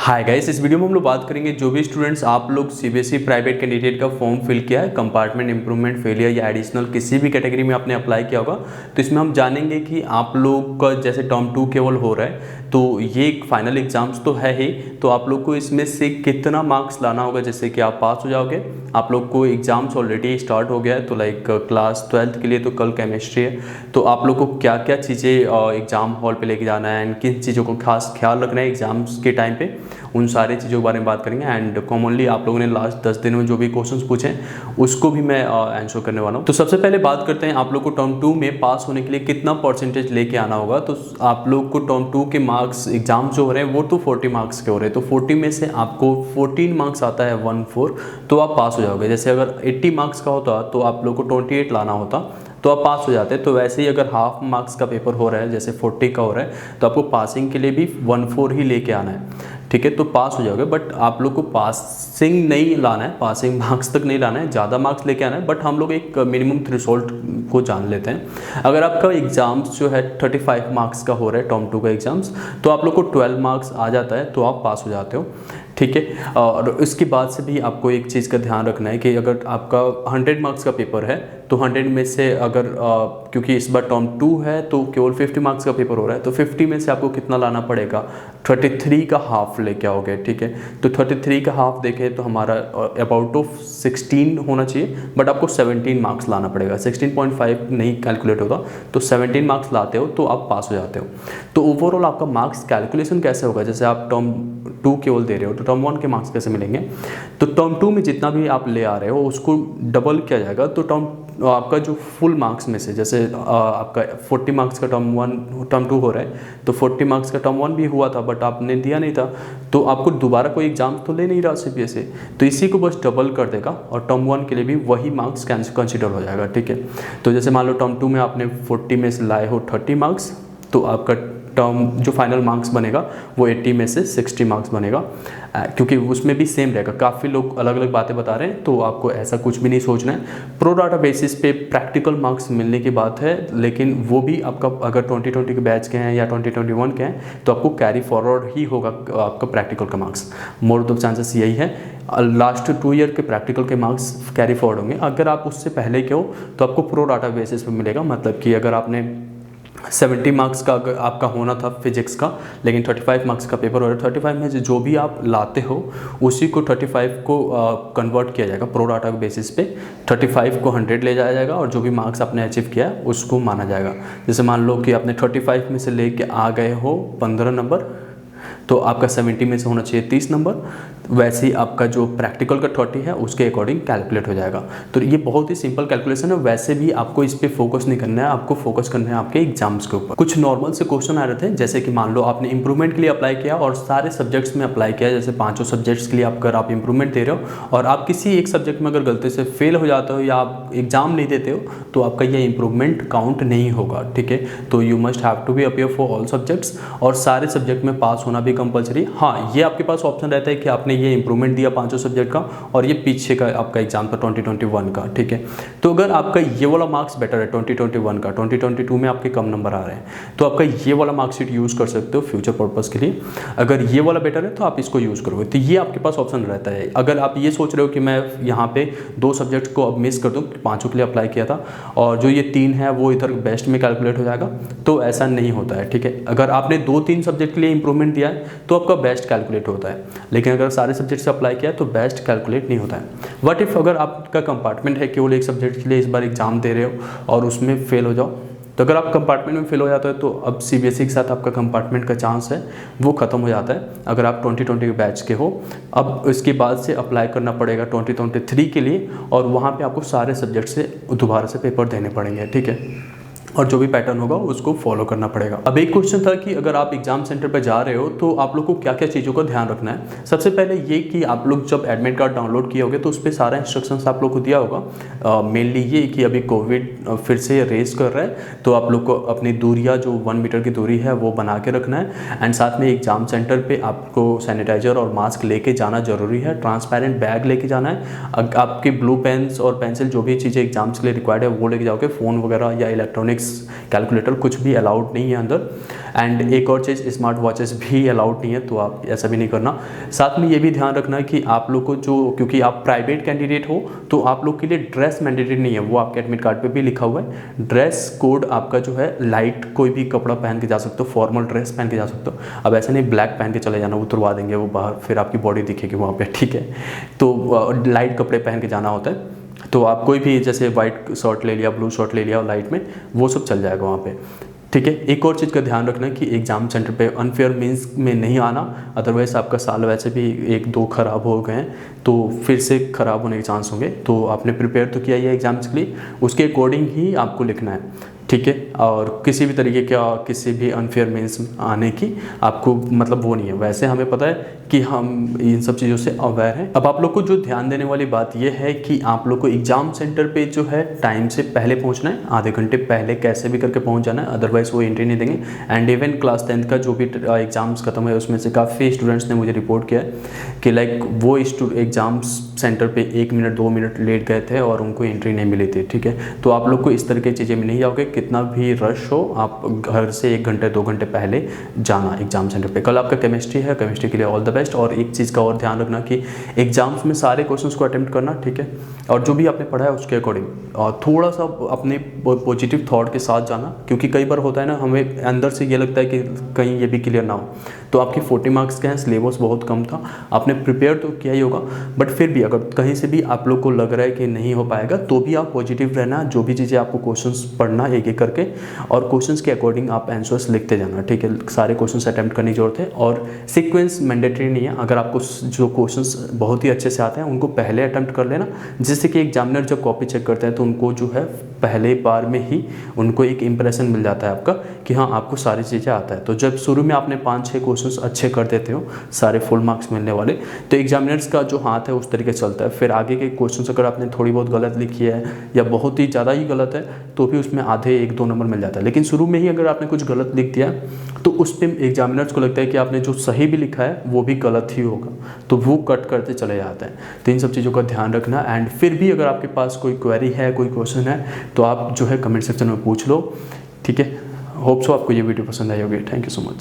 Hi guys, इस video में हम लोग बात करेंगे जो भी स्टूडेंट्स आप लोग सीबीएसई प्राइवेट कैंडिडेट का फॉर्म फिल किया है, कंपार्टमेंट इंप्रूवमेंट फेलियर या एडिशनल किसी भी कैटेगरी में आपने अप्लाई किया होगा, तो इसमें हम जानेंगे कि आप लोग का जैसे टर्म 2 केवल हो रहा है तो ये एक फाइनल एग्जाम्स तो है ही, तो आप लोग को इसमें से कितना मार्क्स लाना होगा जिससे कि आप पास हो जाओगे। आप लोग को एग्जाम्स ऑलरेडी स्टार्ट हो गया है, तो लाइक क्लास 12th के लिए तो कल केमिस्ट्री है, तो आप लोग को क्या क्या चीज़ें एग्ज़ाम हॉल पे लेके जाना है एंड किन चीज़ों को खास ख्याल रखना है एग्जाम्स के टाइम पे, उन सारी चीज़ों के बारे में बात करेंगे। एंड कॉमनली आप लोगों ने लास्ट 10 दिन में जो भी क्वेश्चंस पूछे उसको भी मैं आंसर करने वाला हूँ। तो सबसे पहले बात करते हैं आप लोग को टर्म 2 में पास होने के लिए कितना परसेंटेज लेके आना होगा। तो आप लोग को टर्म 2 के मार्क्स एग्जाम जो हो रहे हैं वो तो 40 मार्क्स के हो रहे हैं, तो 40 में से आपको 14 मार्क्स आता है 14, तो आप पास हो जाओगे। जैसे अगर 80 मार्क्स का होता तो आप लोग को 28 लाना होता तो आप पास हो जाते। तो वैसे ही अगर हाफ मार्क्स का पेपर हो रहा है जैसे 40 का हो रहा है तो आपको पासिंग के लिए भी 14 ही लेके आना है, ठीक है, तो पास हो जाओगे। बट आप लोग को पासिंग नहीं लाना है, पासिंग मार्क्स तक नहीं लाना है, ज़्यादा मार्क्स लेके आना है, बट हम लोग एक मिनिमम थ्रेशोल्ड को जान लेते हैं। अगर आपका एग्ज़ाम्स जो है 35 मार्क्स का हो रहा है टर्म 2 का एग्ज़ाम्स, तो आप लोग को 12 मार्क्स आ जाता है तो आप पास हो जाते हो, ठीक है। और उसके बाद से भी आपको एक चीज़ का ध्यान रखना है कि अगर आपका 100 मार्क्स का पेपर है तो 100 में से अगर क्योंकि इस बार टर्म 2 है तो केवल 50 मार्क्स का पेपर हो रहा है, तो 50 में से आपको कितना लाना पड़ेगा, 33 का हाफ लेके आओगे, ठीक है। तो 33 का हाफ देखें तो हमारा अबाउट ऑफ 16 होना चाहिए, बट आपको 17 मार्क्स लाना पड़ेगा। 16.5 नहीं कैलकुलेट होता, तो 17 मार्क्स लाते हो तो आप पास हो जाते हो। तो ओवरऑल आपका मार्क्स कैलकुलेशन कैसे होगा, जैसे आप टर्म 2 केवल दे रहे हो तो टर्म 1 के मार्क्स कैसे मिलेंगे, तो टर्म 2 में जितना भी आप ले आ रहे हो उसको डबल किया जाएगा। तो आपका जो फुल मार्क्स में से जैसे आपका 40 मार्क्स का टर्म 2 हो रहा है तो 40 मार्क्स का टर्म 1 भी हुआ था बट आपने दिया नहीं था, तो आपको दोबारा कोई एग्जाम तो ले नहीं रहा सीबीएसई, तो इसी को बस डबल कर देगा और टर्म 1 के लिए भी वही मार्क्स कंसिडर हो जाएगा, ठीक है। तो जैसे मान लो टर्म 2 में आपने 40 में से लाए हो 30 मार्क्स, तो आपका टर्म जो फाइनल मार्क्स बनेगा वो 80 में से 60 मार्क्स बनेगा, क्योंकि उसमें भी सेम रहेगा। काफ़ी लोग अलग अलग बातें बता रहे हैं तो आपको ऐसा कुछ भी नहीं सोचना है। प्रो डाटा बेसिस पे प्रैक्टिकल मार्क्स मिलने की बात है, लेकिन वो भी आपका अगर 2020 के बैच के हैं या 2021 के हैं तो आपको कैरी फॉरवर्ड ही होगा आपका प्रैक्टिकल का marks. More of the chances यही है, लास्ट 2 ईयर के प्रैक्टिकल के मार्क्स कैरी फॉरवर्ड होंगे। अगर आप उससे पहले के हो तो आपको प्रो डाटा बेसिस पे मिलेगा, मतलब कि अगर आपने 70 मार्क्स का अगर आपका होना था फिजिक्स का, लेकिन 35 मार्क्स का पेपर हो रहा है, 35 में से जो भी आप लाते हो उसी को 35 को कन्वर्ट किया जाएगा प्रो डाटा के बेसिस पे। 35 को 100 ले जाया जाएगा और जो भी मार्क्स आपने अचीव किया है उसको माना जाएगा। जैसे मान लो कि आपने 35 में से लेके आ गए हो 15 नंबर, तो आपका 70 में से होना चाहिए 30 नंबर, वैसे ही आपका जो प्रैक्टिकल का 30 है उसके अकॉर्डिंग कैलकुलेट हो जाएगा। तो ये बहुत ही सिंपल कैलकुलेशन है। वैसे भी आपको इस पे फोकस नहीं करना है, आपको फोकस करना है आपके एग्जाम्स के ऊपर। कुछ नॉर्मल से क्वेश्चन आ रहे थे, जैसे कि मान लो आपने इंप्रूवमेंट के लिए अप्लाई किया और सारे सब्जेक्ट्स में अप्लाई किया, जैसे 5 सब्जेक्ट्स के लिए अगर आप इंप्रूवमेंट दे रहे हो और आप किसी एक सब्जेक्ट में अगर गलती से फेल हो जाते हो या आप एग्जाम नहीं देते हो तो आपका ये इंप्रूवमेंट काउंट नहीं होगा, ठीक है। तो you must have to be appear for all subjects और सारे सब्जेक्ट में पास होना भी कंपलसरी। हाँ, ये आपके पास ऑप्शन रहता है कि आपने ये इंप्रूवमेंट दिया 5 सब्जेक्ट का और ये पीछे का आपका एग्जाम था 2021 का, ठीक है। तो अगर आपका ये वाला मार्क्स बेटर है 2021 का, 2022 में आपके कम नंबर आ रहे हैं तो आपका ये वाला मार्कशीट यूज़ कर सकते हो फ्यूचर पर्पज़ के लिए। अगर ये वाला बेटर है तो आप इसको यूज़ करोगे, तो ये आपके पास ऑप्शन रहता है। अगर आप ये सोच रहे हो कि मैं यहाँ पे 2 सब्जेक्ट को अब मिस कर दूँ, 5 के लिए अप्लाई किया था और जो ये 3 है वो इधर बेस्ट में कैलकुलेट हो जाएगा, तो ऐसा नहीं होता है, ठीक है। अगर आपने 2-3 सब्जेक्ट के लिए इंप्रूवमेंट दिया है तो आपका बेस्ट कैलकुलेट होता है, लेकिन अगर सारे सब्जेक्ट से अप्लाई किया है तो बेस्ट कैलकुलेट नहीं होता है। व्हाट इफ अगर आपका कंपार्टमेंट है, केवल एक सब्जेक्ट के लिए इस बार एग्जाम दे रहे हो और उसमें फेल हो जाओ, तो अगर आप कंपार्टमेंट में फेल हो जाता है तो अब सीबीएसई के साथ आपका कंपार्टमेंट का चांस है वो ख़त्म हो जाता है। अगर आप 2020 के बैच के हो, अब इसके बाद से अप्लाई करना पड़ेगा 2023 के लिए और वहाँ पे आपको सारे सब्जेक्ट से दोबारा से पेपर देने पड़ेंगे, ठीक है, और जो भी पैटर्न होगा उसको फॉलो करना पड़ेगा। अब एक क्वेश्चन था कि अगर आप एग्जाम सेंटर पर जा रहे हो तो आप लोग को क्या क्या चीज़ों का ध्यान रखना है। सबसे पहले ये कि आप लोग जब एडमिट कार्ड डाउनलोड किए होगे तो उस पर सारा इंस्ट्रक्शंस आप लोग को दिया होगा। मेनली ये कि अभी कोविड फिर से रेस कर रहा है तो आप लोग को अपनी दूरियाँ जो 1 मीटर की दूरी है वो बना के रखना है। एंड साथ में एग्जाम सेंटर पर आपको सैनिटाइजर और मास्क लेके जाना जरूरी है। ट्रांसपेरेंट बैग लेके जाना है। आपके ब्लू पेन्स और पेंसिल जो भी चीज़ें एग्जाम्स के लिए रिक्वायर्ड है वो लेके जाओगे। फ़ोन वगैरह या इलेक्ट्रॉनिक्स कैलकुलेटर कुछ भी अलाउड नहीं है अंदर। एंड एक और चीज़, स्मार्ट वॉचेस भी अलाउड नहीं है, तो आप ऐसा भी नहीं करना। साथ में ये भी ध्यान रखना कि आप लोग को जो, क्योंकि आप प्राइवेट कैंडिडेट हो तो आप लोग के लिए ड्रेस मैंडेटरी नहीं है, वो आपके एडमिट कार्ड पे भी लिखा हुआ है। ड्रेस कोड आपका जो है लाइट कोई भी कपड़ा पहन के जा सकते हो, फॉर्मल ड्रेस पहन के जा सकते हो। अब ऐसा नहीं ब्लैक पहन के चले जाना, उतरवा देंगे वो बाहर, फिर आपकी बॉडी दिखेगी वहाँ पे, ठीक है। तो लाइट कपड़े पहन के जाना होता है, तो आप कोई भी जैसे वाइट शर्ट ले लिया, ब्लू शर्ट ले लिया लाइट में, वो सब चल जाएगा वहाँ पे, ठीक है। एक और चीज़ का ध्यान रखना कि एग्ज़ाम सेंटर पे अनफेयर मीन्स में नहीं आना, अदरवाइज़ आपका साल वैसे भी 1-2 ख़राब हो गए हैं तो फिर से ख़राब होने के चांस होंगे। तो आपने प्रिपेयर तो किया ही है एग्ज़ाम्स के लिए, उसके अकॉर्डिंग ही आपको लिखना है, ठीक है। और किसी भी तरीके का किसी भी अनफेयर मीन्स आने की आपको मतलब वो नहीं है। वैसे हमें पता है कि हम इन सब चीज़ों से अवेयर हैं। अब आप लोग को जो ध्यान देने वाली बात यह है कि आप लोग को एग्ज़ाम सेंटर पे जो है टाइम से पहले पहुंचना है, आधे घंटे पहले कैसे भी करके पहुंच जाना है, अदरवाइज़ वो एंट्री नहीं देंगे। एंड इवन क्लास 10th का जो भी एग्ज़ाम्स खत्म हुए उसमें से काफ़ी स्टूडेंट्स ने मुझे रिपोर्ट किया है कि लाइक वो एग्ज़ाम्स सेंटर पे 1 मिनट 2 मिनट लेट गए थे और उनको एंट्री नहीं मिली थी, ठीक है। तो आप लोग को इस तरह की चीज़ें में नहीं जाओगे, कितना भी रश हो आप घर से 1 घंटे 2 घंटे पहले जाना एग्ज़ाम सेंटर पे। कल आपका केमिस्ट्री है, केमिस्ट्री के लिए ऑल द बेस्ट। और एक चीज़ का और ध्यान रखना कि एग्ज़ाम्स में सारे क्वेश्चंस को अटेम्प्ट करना, ठीक है, और जो भी आपने पढ़ा है उसके अकॉर्डिंग, और थोड़ा सा अपने पॉजिटिव थॉट के साथ जाना, क्योंकि कई बार होता है ना हमें अंदर से ये लगता है कि कहीं ये भी क्लियर ना हो। तो आपके 40 मार्क्स के हैं, सिलेबस बहुत कम था, आपने प्रिपेयर तो किया ही होगा, बट फिर भी अगर कहीं से भी आप लोग को लग रहा है कि नहीं हो पाएगा तो भी आप पॉजिटिव रहना, जो भी चीज़ें आपको क्वेश्चंस पढ़ना एक एक करके, और क्वेश्चंस के अकॉर्डिंग आप आंसर्स लिखते जाना, ठीक है। सारे क्वेश्चंस अटेम्प्ट करने की जरूरत है, और सीक्वेंस मैंडेटरी नहीं है। अगर आपको जो क्वेश्चंस बहुत ही अच्छे से आते हैं उनको पहले अटेम्प्ट कर लेना, जिससे कि एग्जामिनर जब कॉपी चेक करता है तो उनको जो है पहले बार में ही उनको एक इंप्रेशन मिल जाता है आपका कि हाँ आपको सारी चीज़ें आता है। तो जब शुरू में आपने 5-6 क्वेश्चंस अच्छे कर देते हो, सारे फुल मार्क्स मिलने वाले, तो एग्जामिनर्स का जो हाथ है उस तरीके से चलता है। फिर आगे के क्वेश्चंस अगर आपने थोड़ी बहुत गलत लिखी है या बहुत ही ज़्यादा ही गलत है तो भी उसमें आधे 1-2 नंबर मिल जाता है। लेकिन शुरू में ही अगर आपने कुछ गलत लिख दिया तो उस पर एग्जामिनर्स को लगता है कि आपने जो सही भी लिखा है वो भी गलत ही होगा, तो वो कट करते चले जाते हैं। तो इन सब चीज़ों का ध्यान रखना। एंड फिर भी अगर आपके पास कोई क्वेरी है, कोई क्वेश्चन है, तो आप जो है कमेंट सेक्शन में पूछ लो, ठीक है। होप सो आपको ये वीडियो पसंद आई होगी। Thank you so much.